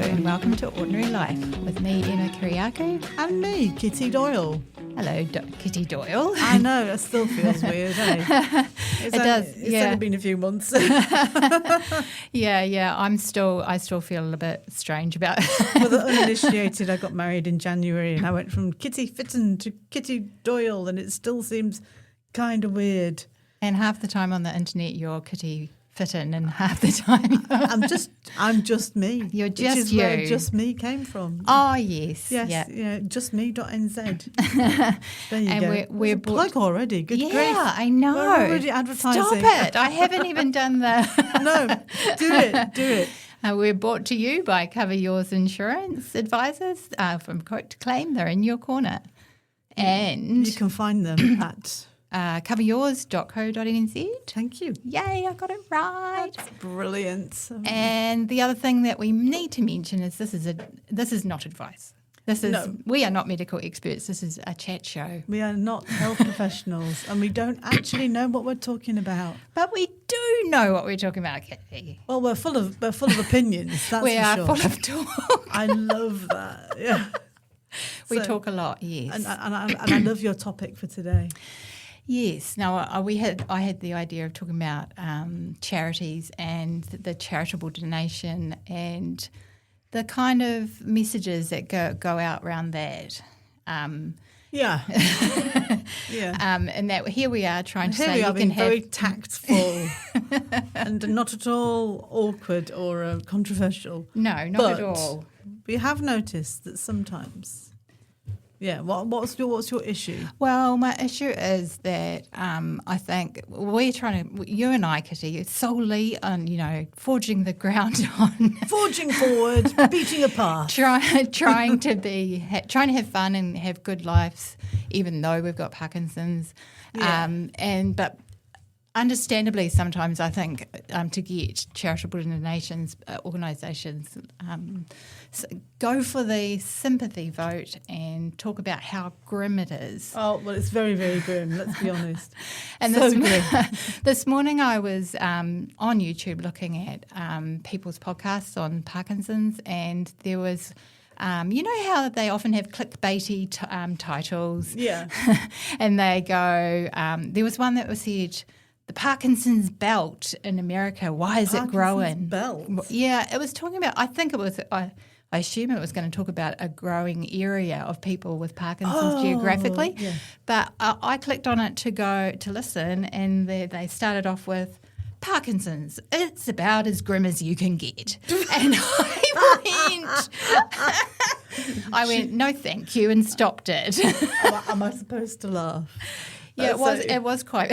and welcome to Ordinary Life with me, Emma Kiriakou. And me, Kitty Doyle. Hello, Kitty Doyle. I know, it still feels weird, eh? It does, It's only been a few months. Yeah. I still feel a bit strange about it. For the uninitiated, I got married in January and I went from Kitty Fitton to Kitty Doyle, and it still seems kind of weird. And half the time on the internet, you're Kitty Fitton, and half the time I'm just me. You're just which is you. where just me came from. Oh, yes. Yes, Yeah. justme.nz. There you And go. we're plug already. Good grief. Yeah, I know. We're already advertising. Stop it. I haven't even done the... No, do it. We're brought to you by Cover Yours Insurance Advisors from Quote to Claim. They're in your corner. And you can find them at... coveryours.co.nz. Thank you. Yay, I got it right. That's brilliant. And the other thing that we need to mention is this is not advice. We are not medical experts. This is a chat show. We are not health professionals, and we don't actually know what we're talking about. But we do know what we're talking about, Kitty. Well, we're full of opinions. That's we for are sure. full of talk. I love that. Yeah. We talk a lot, yes. And I love your topic for today. Yes. Now, I had the idea of talking about charities and the charitable donation and the kind of messages that go out around that. Yeah. And that here we are trying to say you can have very tactful and not at all awkward or controversial. No, not at all. We have noticed that sometimes. Yeah, what's your issue? Well, my issue is that I think we're trying to, you and I, Kitty, solely on, forging the ground on... Forging forward, beating a path. Trying to have fun and have good lives, even though we've got Parkinson's. Yeah. But understandably, sometimes I think to get charitable donations, organisations go for the sympathy vote and talk about how grim it is. Oh, well, it's very, very grim, let's be honest. And so grim. This morning I was on YouTube looking at people's podcasts on Parkinson's, and there was... you know how they often have clickbaity titles? Yeah. And they go... there was one that was said... The Parkinson's belt in America, why is it growing? Belt? Yeah, it was talking about, I think it was, I assume it was going to talk about a growing area of people with Parkinson's geographically. Yeah. But I clicked on it to go to listen, and they started off with, Parkinson's, it's about as grim as you can get. And I went, no thank you, and stopped it. Am I supposed to laugh? Yeah, it was quite...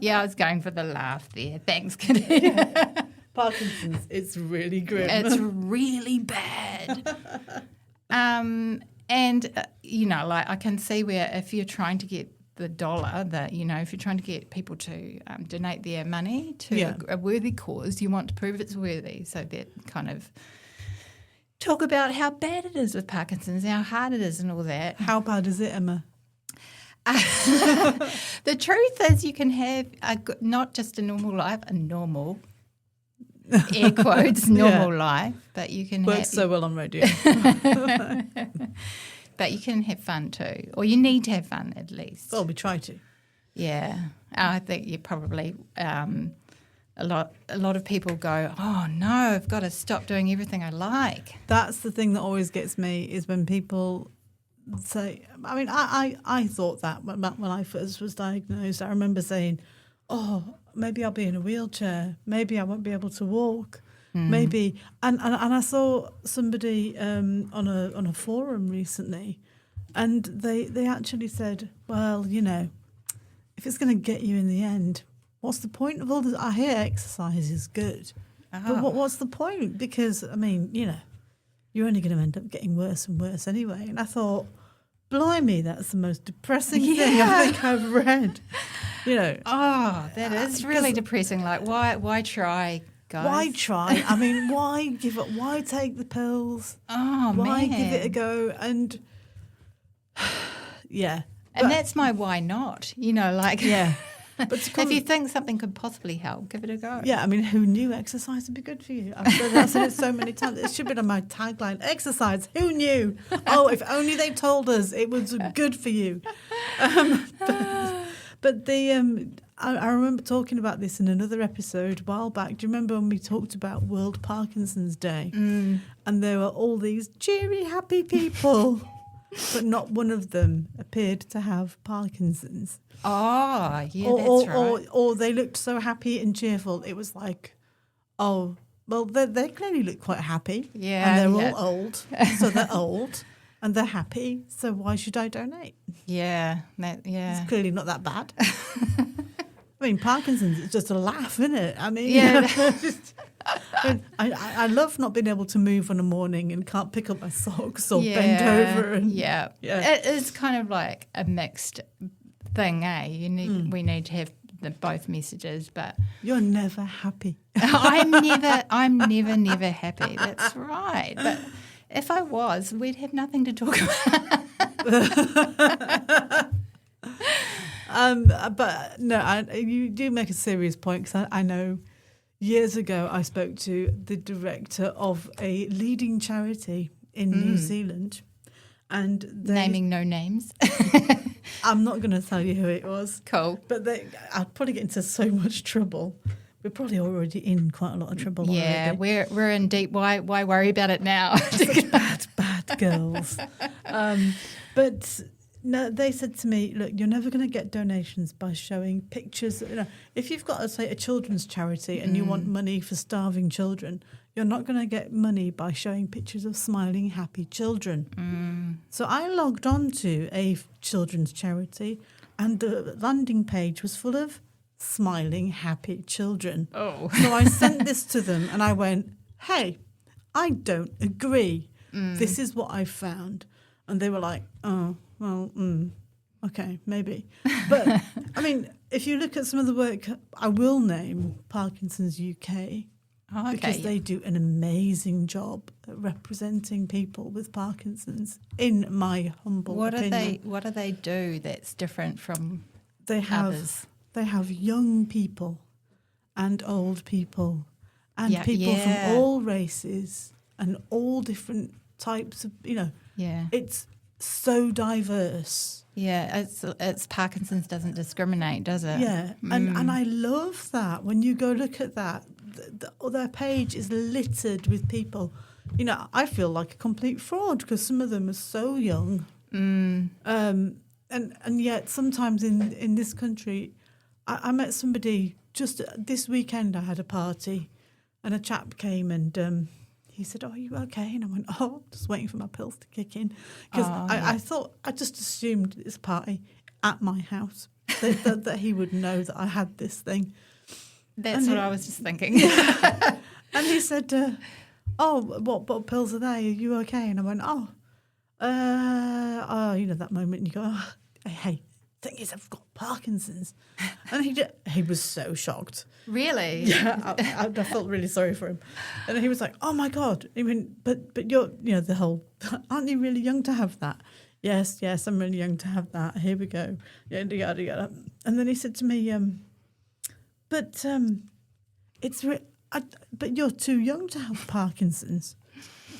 Yeah, I was going for the laugh there. Thanks, Kitty. Yeah. Parkinson's, it's really grim. It's really bad. And, I can see where if you're trying to get the dollar, if you're trying to get people to donate their money to a worthy cause, you want to prove it's worthy. So that kind of... Talk about how bad it is with Parkinson's, how hard it is and all that. How bad is it, Emma? The truth is you can have not just a normal life, a normal, air quotes, normal life, but you can Works so well on radio. But you can have fun too, or you need to have fun at least. Well, we try to. Yeah. I think you probably, a lot of people go, oh no, I've got to stop doing everything I like. That's the thing that always gets me is when people... say, I mean, I thought that when I first was diagnosed. I remember saying, oh, maybe I'll be in a wheelchair. Maybe I won't be able to walk. Maybe. And I saw somebody on a forum recently, and they actually said, well, if it's going to get you in the end, what's the point of all this? I hear exercise is good. But what's the point? Because, I mean, you're only going to end up getting worse and worse anyway. And I thought, blimey, that's the most depressing thing I think I've read. Oh, that is really depressing. Like, why try, guys? Why try? I mean, why give up? Why take the pills? Oh, why man. give it a go? And, yeah. And that's my why not, Yeah. But if you think something could possibly help, give it a go. Yeah, I mean, who knew exercise would be good for you? I've said it so many times. It should be on my tagline, exercise, who knew? Oh, if only they told us it was good for you. But I remember talking about this in another episode a while back. Do you remember when we talked about World Parkinson's Day? And there were all these cheery, happy people, but not one of them appeared to have Parkinson's. Oh, yeah, that's right. Or they looked so happy and cheerful. It was like, oh, well, they clearly look quite happy. Yeah. And they're all old, so they're old. And they're happy, so why should I donate? Yeah, It's clearly not that bad. I mean, Parkinson's is just a laugh, isn't it? I mean, Yeah. I love not being able to move in the morning and can't pick up my socks or bend over. And yeah. It is kind of like a mixed thing, eh? We need to have both messages, but you're never happy. I'm never happy. That's right. But if I was, we'd have nothing to talk about. But no, you do make a serious point, because I know years ago I spoke to the director of a leading charity in New Zealand, and naming no names. I'm not going to tell you who it was. Cool. But I'd probably get into so much trouble. We're probably already in quite a lot of trouble. Yeah, already. we're in deep. Why worry about it now? Such bad girls. But no, they said to me, look, you're never going to get donations by showing pictures. You know, if you've got, say, a children's charity and you want money for starving children, you're not going to get money by showing pictures of smiling, happy children. So I logged on to a children's charity, and the landing page was full of smiling, happy children. Oh. So I sent this to them and I went, hey, I don't agree. This is what I found. And they were like, oh, well, okay, maybe. But, I mean, if you look at some of the work, I will name Parkinson's UK, because they do an amazing job at representing people with Parkinson's, in my humble opinion. What do they do that's different from others? They have young people and old people and people from all races and all different types of, it's so diverse. Yeah, it's Parkinson's doesn't discriminate, does it? Yeah, and I love that. When you go look at that, their page is littered with people. You know, I feel like a complete fraud because some of them are so young. And yet sometimes in this country, I met somebody just this weekend. I had a party and a chap came and he said, "Oh, are you okay?" And I went, "Oh, just waiting for my pills to kick in." Because I just assumed it's a party at my house, that he would know that I had this thing. That's what I was just thinking. And he said, what pills are they? Are you okay? And I went, that moment you go, oh, hey, thing is, I've got Parkinson's. And he was so shocked. Really? Yeah, I felt really sorry for him. And he was like, oh my God, I mean, but you're, the whole, aren't you really young to have that? Yes, I'm really young to have that. Here we go. Yada, yada, yada. And then he said to me, but you're too young to have Parkinson's.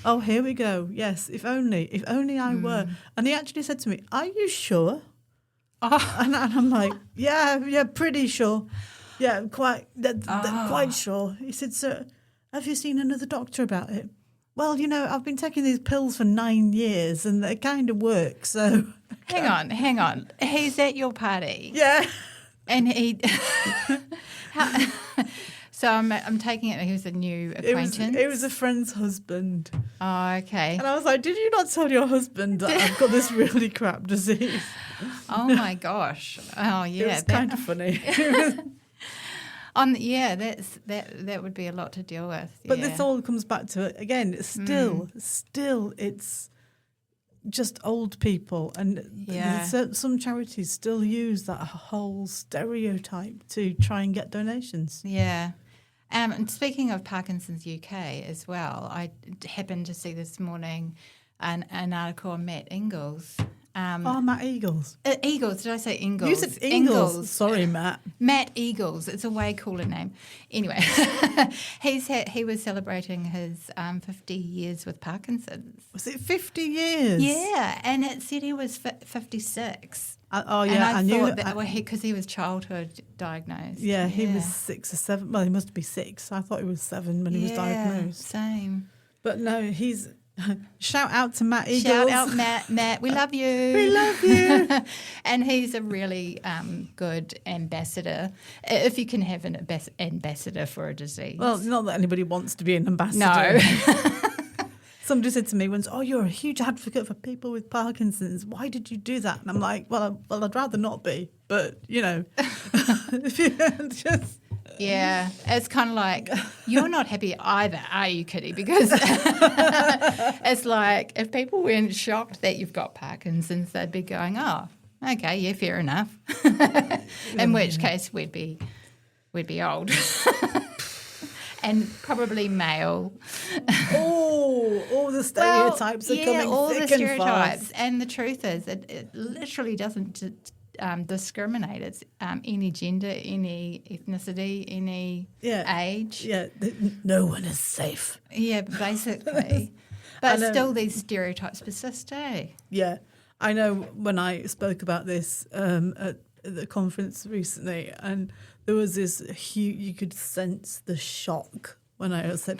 Oh, here we go. Yes, if only I were. And he actually said to me, are you sure? Oh. And I'm like, yeah, pretty sure. Yeah, quite sure. He said, so have you seen another doctor about it? Well, I've been taking these pills for 9 years and they kind of work, so... Hang on. He's at your party. Yeah. And he... So I'm taking it he was a new acquaintance? It was a friend's husband. Oh, okay. And I was like, did you not tell your husband that I've got this really crap disease? Oh, my gosh. Oh, yeah. It was kind of funny. That would be a lot to deal with. But this all comes back to it again. Still, it's just old people, and some charities still use that whole stereotype to try and get donations. Yeah. And speaking of Parkinson's UK as well, I happened to see this morning an article on Matt Ingalls Matt Eagles. Eagles, did I say Ingalls? You said Ingalls. Sorry, Matt. Matt Eagles. It's a way cooler name. Anyway, he was celebrating his 50 years with Parkinson's. Was it 50 years? Yeah, and it said he was 56. Oh, yeah. And I knew thought that because he was childhood diagnosed. Yeah, he was 6 or 7. Well, he must be 6. I thought he was 7 when he was diagnosed. Same. But no, he's... Shout out to Matt Eagles. Shout out, Matt. We love you. We love you. And he's a really good ambassador, if you can have an ambassador for a disease. Well, not that anybody wants to be an ambassador. No. Somebody said to me once, "Oh, you're a huge advocate for people with Parkinson's. Why did you do that?" And I'm like, well, I'd rather not be. But, if you just... Yeah, it's kind of like, you're not happy either, are you, Kitty? Because it's like, if people weren't shocked that you've got Parkinson's, they'd be going, oh, okay, yeah, fair enough. In which case we'd be old. And probably male. Oh, all the stereotypes are coming all thick the and stereotypes. fast. And the truth is, it literally doesn't discriminate. It's any gender, any ethnicity, any age. Yeah, no one is safe. Yeah, basically. But still these stereotypes persist, eh? Yeah. I know when I spoke about this at the conference recently, and there was this huge, you could sense the shock when I said,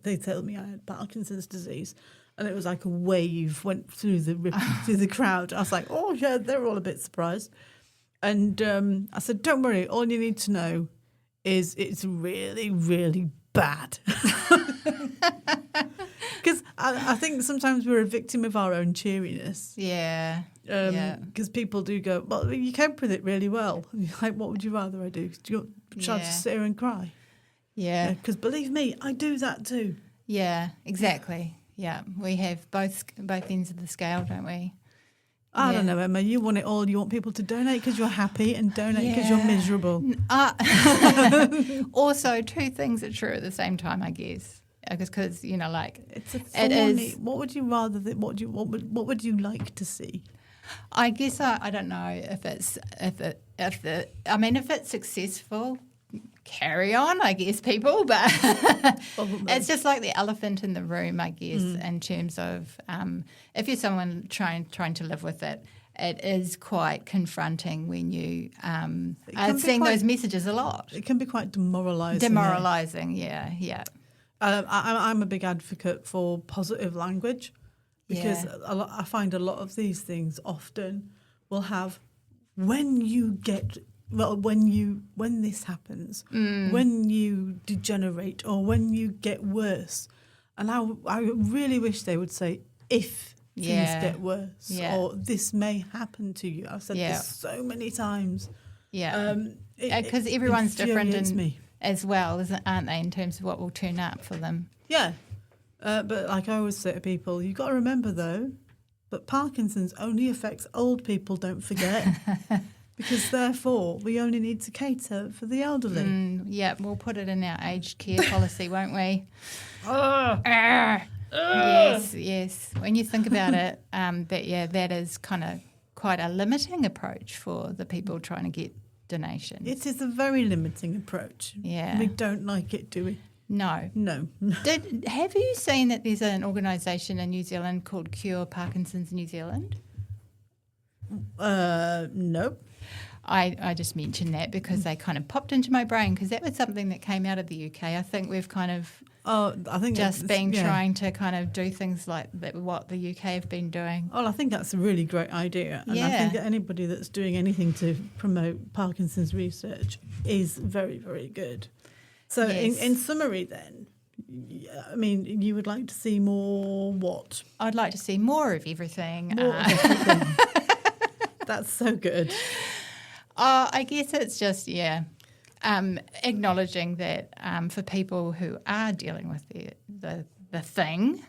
they told me I had Parkinson's disease. And it was like a wave went through the crowd. I was like, oh, yeah, they were all a bit surprised. And I said, don't worry, all you need to know is it's really, really bad. Because I think sometimes we're a victim of our own cheeriness. Yeah. Because people do go, well, you cope with it really well. And you're like, what would you rather I do? Shall I just sit here and cry? Yeah. Because believe me, I do that too. Yeah, exactly. Yeah, we have both ends of the scale, don't we? I don't know, Emma. You want it all. You want people to donate because you're happy and donate because you're miserable. Also, two things are true at the same time, I guess. Because it's a thorny. What would you rather? What would you like to see? I guess I don't know if it's successful. Carry on, I guess, people, but it's just like the elephant in the room, I guess, in terms of if you're someone trying to live with it, it is quite confronting when you are seeing those messages a lot. It can be quite demoralising. Yeah. I'm a big advocate for positive language because I find a lot of these things often will have when this happens, when you degenerate or when you get worse. And I really wish they would say, if things get worse or this may happen to you. I've said this so many times. Yeah. Because everyone's different as well, aren't they, in terms of what will turn up for them. Yeah. But like I always say to people, you've got to remember, though, but Parkinson's only affects old people, don't forget. Because therefore, we only need to cater for the elderly. We'll put it in our aged care policy, won't we? Yes. When you think about it, that is kind of quite a limiting approach for the people trying to get donations. It is a very limiting approach. Yeah. We don't like it, do we? No. Have you seen that there's an organisation in New Zealand called Cure Parkinson's New Zealand? Nope. I just mentioned that because they kind of popped into my brain because that was something that came out of the UK. I think we've kind of trying to kind of do things like that, what the UK have been doing. Oh, I think that's a really great idea. And I think that anybody that's doing anything to promote Parkinson's research is very, very good. So in summary then, I mean, you would like to see more what? I'd like to see more of everything. More of everything. That's so good. I guess it's just, acknowledging that for people who are dealing with the thing,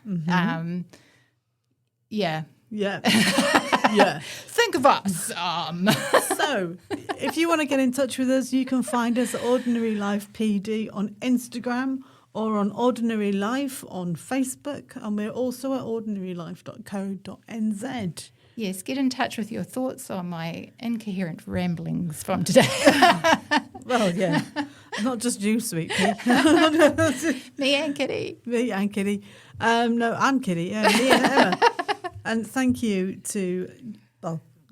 Yeah. Think of us. So, if you want to get in touch with us, you can find us at Ordinary Life PD on Instagram or on Ordinary Life on Facebook, and we're also at ordinarylife.co.nz. Yes, get in touch with your thoughts on my incoherent ramblings from today. Well, yeah. Not just you, sweet pea. Me and Kitty. Me and Kitty. No, I'm Kitty. Yeah, me and Emma. And thank you to,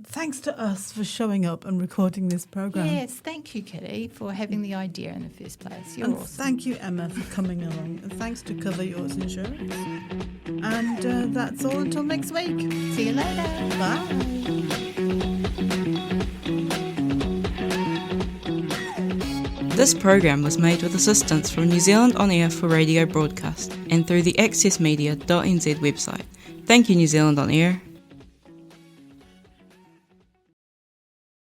thanks to us for showing up and recording this programme. Yes, thank you, Kitty, for having the idea in the first place. You're and awesome. Thank you, Emma, for coming along. And thanks to Cover Yours Insurance. And that's all until next week. See you later. Bye. This program was made with assistance from New Zealand On Air for radio broadcast and through the accessmedia.nz website. Thank you, New Zealand On Air.